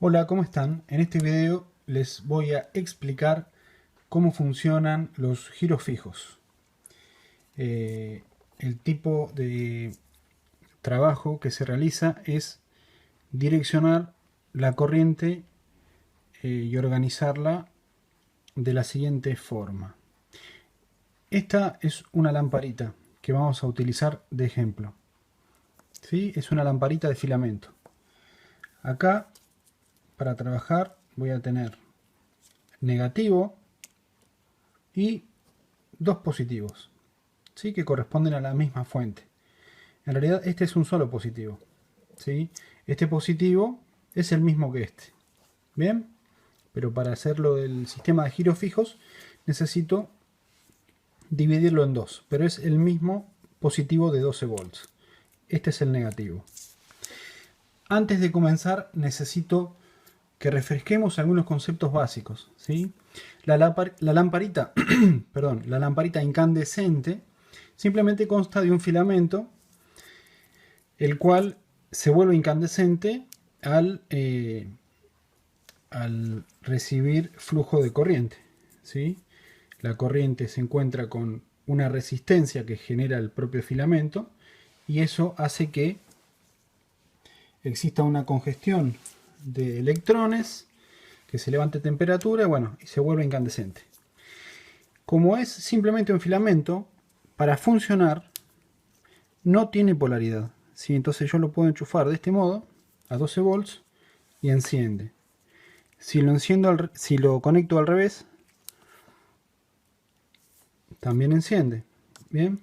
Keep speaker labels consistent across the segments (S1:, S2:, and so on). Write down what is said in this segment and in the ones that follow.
S1: Hola, ¿cómo están? En este video les voy a explicar cómo funcionan los giros fijos. El tipo de trabajo que se realiza es direccionar la corriente y organizarla de la siguiente forma. Esta es una lamparita que vamos a utilizar de ejemplo. ¿Sí? Es una lamparita de filamento. Acá, para trabajar, voy a tener negativo y dos positivos, ¿sí? Que corresponden a la misma fuente. En realidad este es un solo positivo, ¿sí? Este positivo es el mismo que este. Bien, pero para hacerlo del sistema de giros fijos necesito dividirlo en dos, pero es el mismo positivo de 12 volts. Este es el negativo. Antes de comenzar necesito que refresquemos algunos conceptos básicos, ¿sí? La lamparita, perdón, la lamparita incandescente simplemente consta de un filamento, el cual se vuelve incandescente al recibir flujo de corriente, ¿sí? La corriente se encuentra con una resistencia que genera el propio filamento y eso hace que exista una congestión de electrones, que se levante temperatura, bueno, y se vuelve incandescente. Como es simplemente un filamento, para funcionar no tiene polaridad, ¿sí? Entonces yo lo puedo enchufar de este modo a 12 volts y enciende. Si lo conecto al revés, también enciende. Bien,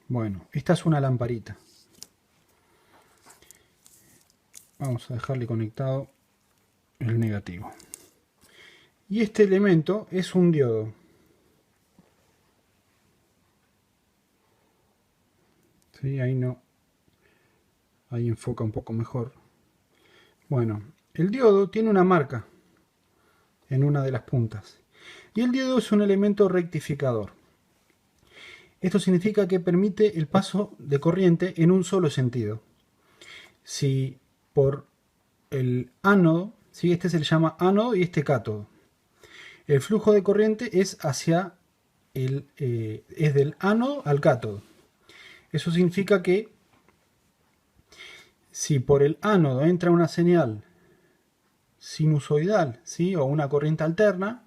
S1: bueno, esta es una lamparita. Vamos a dejarle conectado el negativo. Y este elemento es un diodo. ¿Sí? Ahí enfoca un poco mejor. Bueno, el diodo tiene una marca en una de las puntas. Y el diodo es un elemento rectificador. Esto significa que permite el paso de corriente en un solo sentido. Si por el ánodo, ¿sí? Este se le llama ánodo y este cátodo. El flujo de corriente es es del ánodo al cátodo. Eso significa que si por el ánodo entra una señal sinusoidal, ¿sí? O una corriente alterna,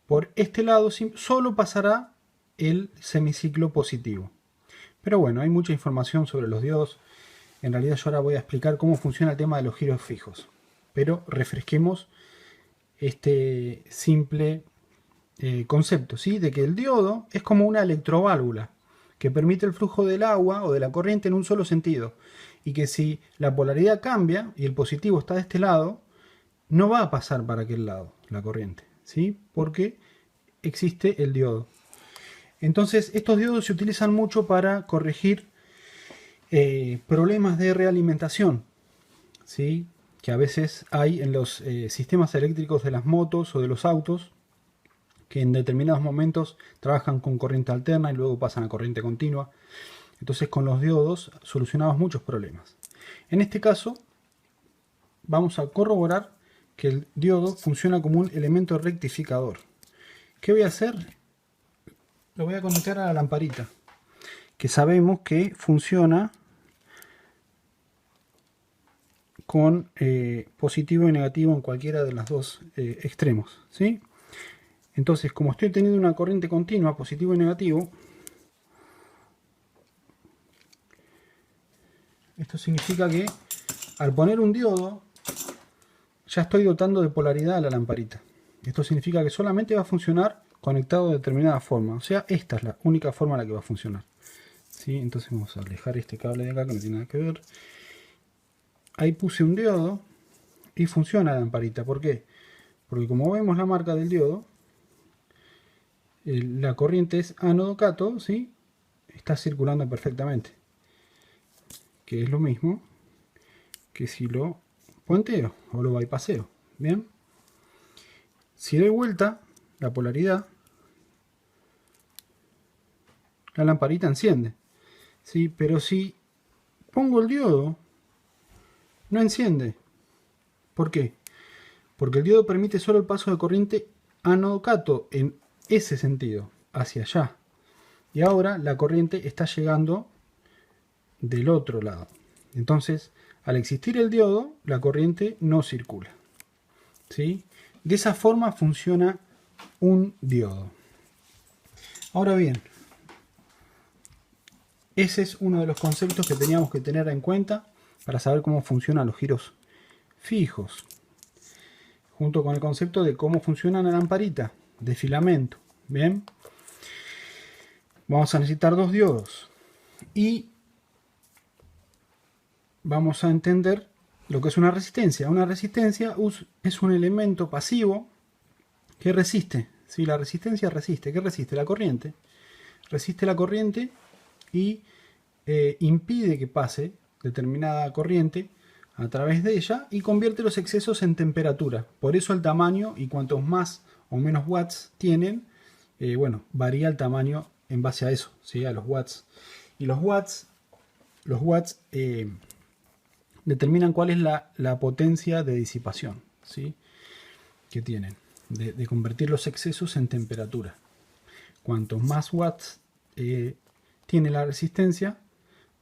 S1: por este lado solo pasará el semiciclo positivo. Pero bueno, hay mucha información sobre los diodos. En realidad yo ahora voy a explicar cómo funciona el tema de los giros fijos. Pero refresquemos este simple concepto, ¿sí? De que el diodo es como una electroválvula que permite el flujo del agua o de la corriente en un solo sentido. Y que si la polaridad cambia y el positivo está de este lado, no va a pasar para aquel lado la corriente, ¿sí? Porque existe el diodo. Entonces estos diodos se utilizan mucho para corregir problemas de realimentación, ¿sí? Que a veces hay en los sistemas eléctricos de las motos o de los autos, que en determinados momentos trabajan con corriente alterna y luego pasan a corriente continua. Entonces con los diodos solucionamos muchos problemas. En este caso vamos a corroborar que el diodo funciona como un elemento rectificador. ¿Qué voy a hacer? Lo voy a conectar a la lamparita, que sabemos que funciona con positivo y negativo en cualquiera de los dos extremos, ¿sí? Entonces, como estoy teniendo una corriente continua, positivo y negativo, esto significa que al poner un diodo ya estoy dotando de polaridad a la lamparita. Esto significa que solamente va a funcionar conectado de determinada forma. O sea, esta es la única forma en la que va a funcionar, ¿sí? Entonces vamos a alejar este cable de acá que no tiene nada que ver. Ahí puse un diodo y funciona la lamparita. ¿Por qué? Porque como vemos la marca del diodo, la corriente es ánodo-cátodo, ¿sí? Está circulando perfectamente. Que es lo mismo que si lo puenteo o lo bypaseo. Bien. Si doy vuelta la polaridad, la lamparita enciende, ¿sí? Pero si pongo el diodo, no enciende. ¿Por qué? Porque el diodo permite solo el paso de corriente ánodo-cátodo en ese sentido, hacia allá. Y ahora la corriente está llegando del otro lado. Entonces, al existir el diodo, la corriente no circula. ¿Sí? De esa forma funciona un diodo. Ahora bien, ese es uno de los conceptos que teníamos que tener en cuenta para saber cómo funcionan los giros fijos, junto con el concepto de cómo funciona la lamparita de filamento. Bien, vamos a necesitar dos diodos y vamos a entender lo que es una resistencia. Una resistencia es un elemento pasivo que resiste. ¿Sí? La resistencia resiste. ¿Qué resiste? La corriente. Resiste la corriente y impide que pase determinada corriente a través de ella y convierte los excesos en temperatura. Por eso el tamaño, y cuantos más o menos watts tienen, bueno, varía el tamaño en base a eso, ¿sí? A los watts. Y los watts determinan cuál es la potencia de disipación, ¿sí? Que tienen, de convertir los excesos en temperatura. Cuantos más watts tiene la resistencia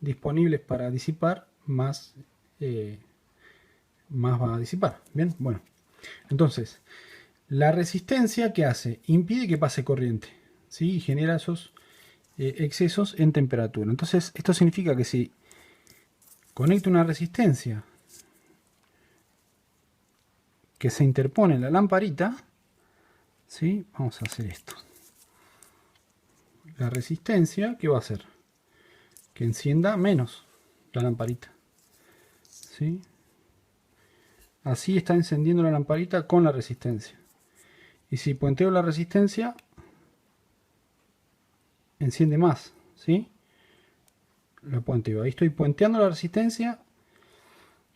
S1: disponibles para disipar, más va a disipar. Bien, bueno. Entonces, la resistencia, ¿qué hace? Impide que pase corriente, ¿sí? Y genera esos excesos en temperatura. Entonces, esto significa que si conecto una resistencia que se interpone en la lamparita, ¿sí? Vamos a hacer esto. La resistencia, ¿qué va a hacer? Que encienda menos la lamparita, ¿sí? Así está encendiendo la lamparita con la resistencia. Y si puenteo la resistencia, enciende más, ¿sí? La puenteo. Ahí estoy puenteando la resistencia.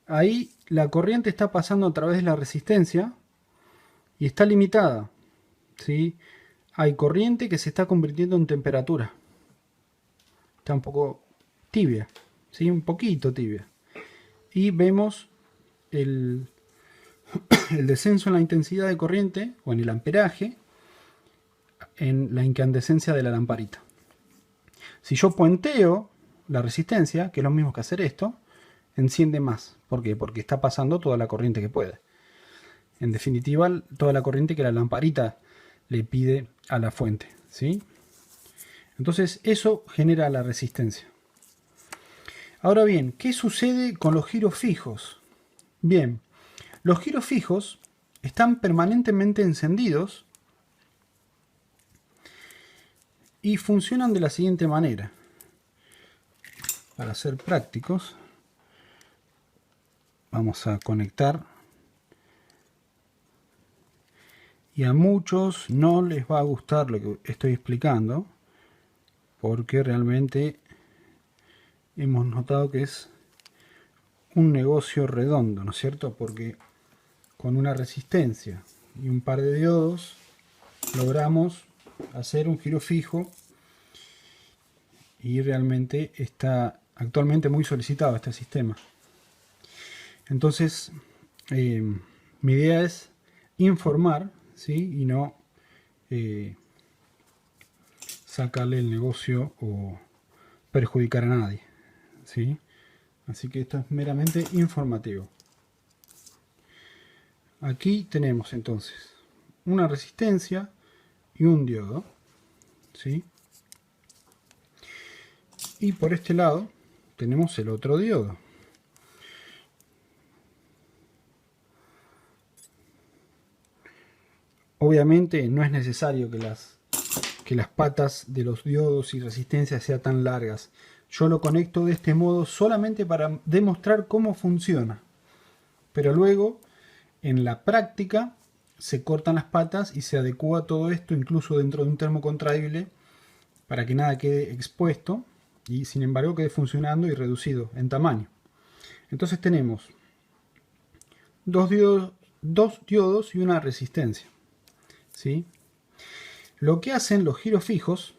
S1: Ahí la corriente está pasando a través de la resistencia y está limitada, ¿sí? Hay corriente que se está convirtiendo en temperatura. Está un poco tibia, ¿sí? Un poquito tibia. Y vemos el descenso en la intensidad de corriente o en el amperaje en la incandescencia de la lamparita. Si yo puenteo la resistencia, que es lo mismo que hacer esto, enciende más. ¿Por qué? Porque está pasando toda la corriente que puede. En definitiva, toda la corriente que la lamparita le pide a la fuente, ¿sí? Entonces eso genera la resistencia. Ahora bien, ¿qué sucede con los giros fijos? Bien, los giros fijos están permanentemente encendidos y funcionan de la siguiente manera. Para ser prácticos, vamos a conectar. Y a muchos no les va a gustar lo que estoy explicando, porque realmente hemos notado que es un negocio redondo, ¿no es cierto? Porque con una resistencia y un par de diodos logramos hacer un giro fijo y realmente está actualmente muy solicitado este sistema. Entonces, mi idea es informar, ¿sí? Y no sacarle el negocio o perjudicar a nadie, ¿sí? Así que esto es meramente informativo. Aquí tenemos entonces una resistencia y un diodo, ¿sí? Y por este lado tenemos el otro diodo. Obviamente no es necesario que las patas de los diodos y resistencias sean tan largas. Yo lo conecto de este modo solamente para demostrar cómo funciona. Pero luego, en la práctica, se cortan las patas y se adecua todo esto, incluso dentro de un termocontradible, para que nada quede expuesto y sin embargo quede funcionando y reducido en tamaño. Entonces tenemos dos diodos y una resistencia, ¿sí? Lo que hacen los giros fijos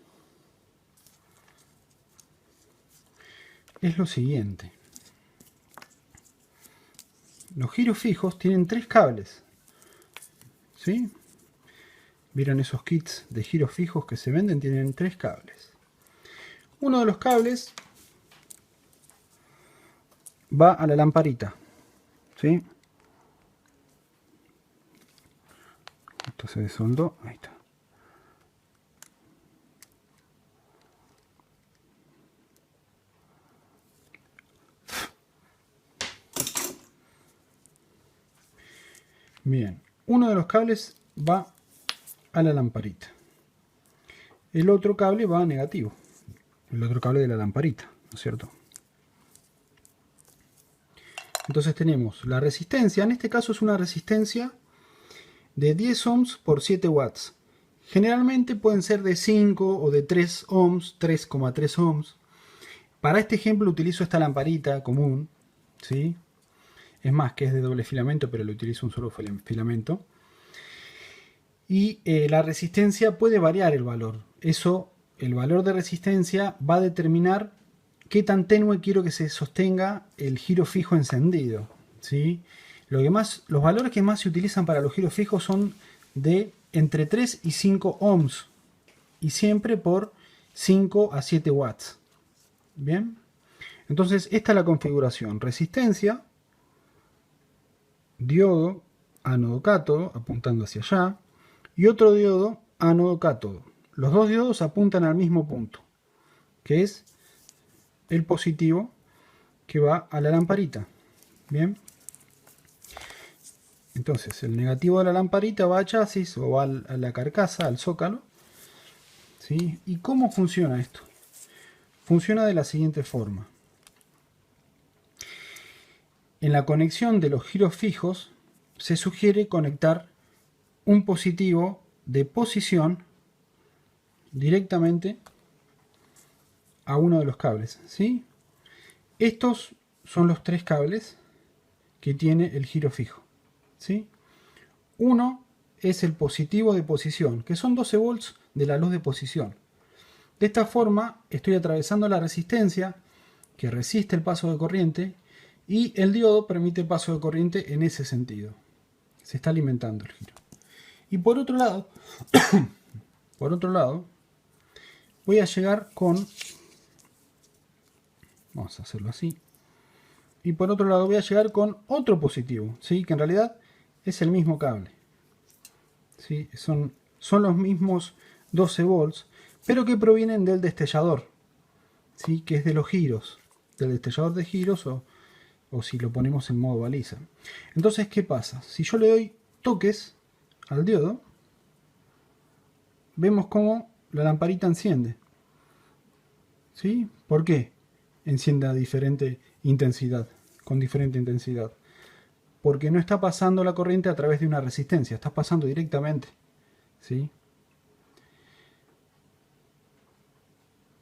S1: es lo siguiente. los giros fijos tienen 3 cables. ¿Sí? ¿Vieron esos kits de giros fijos que se venden? Tienen 3 cables. Uno de los cables va a la lamparita. ¿Sí? Esto se desoldó. Ahí está. Bien. Uno de los cables va a la lamparita. El otro cable va a negativo. El otro cable de la lamparita, ¿no es cierto? Entonces tenemos la resistencia. En este caso es una resistencia de 10 ohms por 7 watts. Generalmente pueden ser de 5 o de 3 ohms, 3,3 ohms. Para este ejemplo utilizo esta lamparita común, ¿sí? Es más, que es de doble filamento, pero lo utilizo un solo filamento. Y la resistencia puede variar el valor. El valor de resistencia va a determinar qué tan tenue quiero que se sostenga el giro fijo encendido, ¿sí? Los valores que más se utilizan para los giros fijos son de entre 3 y 5 ohms. Y siempre por 5 a 7 watts. Bien. Entonces esta es la configuración. Resistencia, diodo, ánodo cátodo, apuntando hacia allá. Y otro diodo, ánodo cátodo. Los dos diodos apuntan al mismo punto, que es el positivo que va a la lamparita. Bien. Entonces el negativo de la lamparita va a chasis o va a la carcasa, al zócalo. ¿Sí? ¿Y cómo funciona esto? Funciona de la siguiente forma. En la conexión de los giros fijos se sugiere conectar un positivo de posición directamente a uno de los cables, ¿sí? Estos son los 3 cables que tiene el giro fijo, ¿sí? Uno es el positivo de posición, que son 12 volts de la luz de posición. De esta forma estoy atravesando la resistencia que resiste el paso de corriente y el diodo permite el paso de corriente en ese sentido. Se está alimentando el giro. Y por otro lado, voy a llegar con... Vamos a hacerlo así. Y por otro lado voy a llegar con otro positivo, ¿sí? Que en realidad es el mismo cable. ¿Sí? Son los mismos 12 volts, pero que provienen del destellador, ¿sí? Que es de los giros, del destellador de giros o si lo ponemos en modo baliza. Entonces, ¿qué pasa? Si yo le doy toques al diodo, vemos cómo la lamparita enciende. ¿Sí? ¿Por qué enciende a diferente intensidad, con diferente intensidad? Porque no está pasando la corriente a través de una resistencia, está pasando directamente. ¿Sí?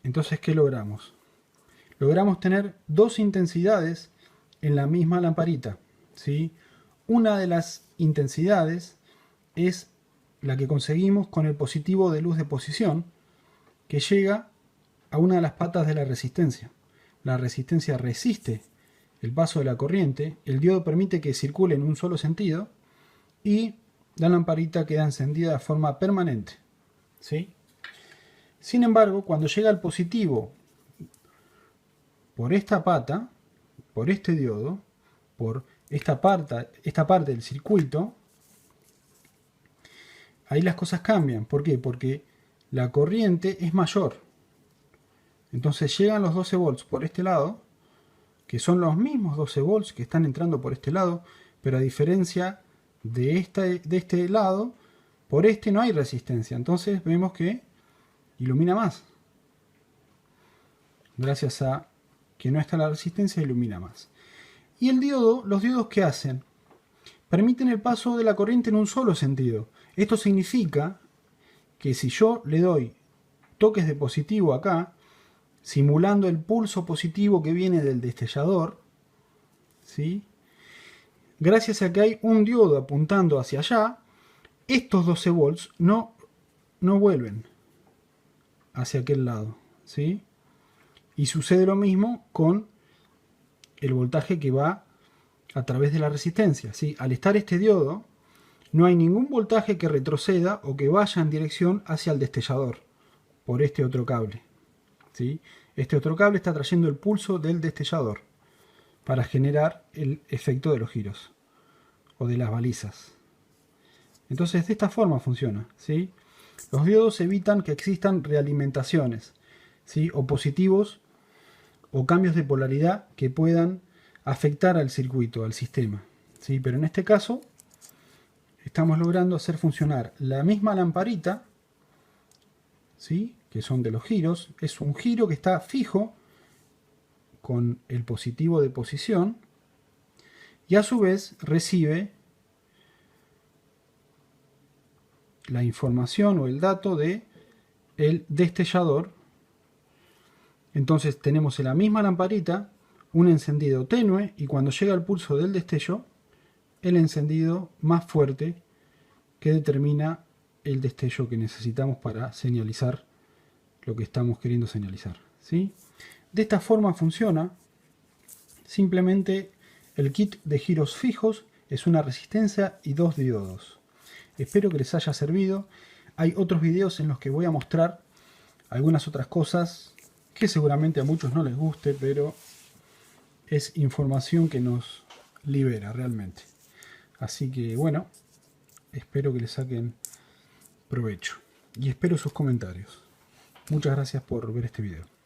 S1: Entonces, ¿qué logramos? Logramos tener dos intensidades en la misma lamparita, ¿sí? Una de las intensidades es la que conseguimos con el positivo de luz de posición, que llega a una de las patas de la resistencia. La resistencia resiste el paso de la corriente, el diodo permite que circule en un solo sentido y la lamparita queda encendida de forma permanente, ¿sí? Sin embargo, cuando llega el positivo por esta pata, por este diodo, por esta parte del circuito, ahí las cosas cambian. ¿Por qué? Porque la corriente es mayor. Entonces llegan los 12 volts por este lado, que son los mismos 12 volts que están entrando por este lado, pero a diferencia de este lado, por este no hay resistencia. Entonces vemos que ilumina más. Gracias a que no está la resistencia, ilumina más. Y el diodo, los diodos, ¿qué hacen? Permiten el paso de la corriente en un solo sentido. Esto significa que si yo le doy toques de positivo acá, simulando el pulso positivo que viene del destellador, ¿sí? Gracias a que hay un diodo apuntando hacia allá, estos 12 volts no vuelven hacia aquel lado, ¿sí? Y sucede lo mismo con el voltaje que va a través de la resistencia. ¿Sí? Al estar este diodo, no hay ningún voltaje que retroceda o que vaya en dirección hacia el destellador por este otro cable. ¿Sí? Este otro cable está trayendo el pulso del destellador para generar el efecto de los giros o de las balizas. Entonces de esta forma funciona. ¿Sí? Los diodos evitan que existan realimentaciones, ¿sí? O positivos o cambios de polaridad que puedan afectar al circuito, al sistema. ¿Sí? Pero en este caso estamos logrando hacer funcionar la misma lamparita, ¿sí? Que son de los giros. Es un giro que está fijo con el positivo de posición y a su vez recibe la información o el dato de el destellador. Entonces tenemos en la misma lamparita un encendido tenue y cuando llega el pulso del destello, el encendido más fuerte que determina el destello que necesitamos para señalizar lo que estamos queriendo señalizar. ¿Sí? De esta forma funciona. Simplemente el kit de giros fijos es una resistencia y 2 diodos. Espero que les haya servido. Hay otros videos en los que voy a mostrar algunas otras cosas que seguramente a muchos no les guste, pero es información que nos libera realmente. Así que bueno, espero que le saquen provecho y espero sus comentarios. Muchas gracias por ver este video.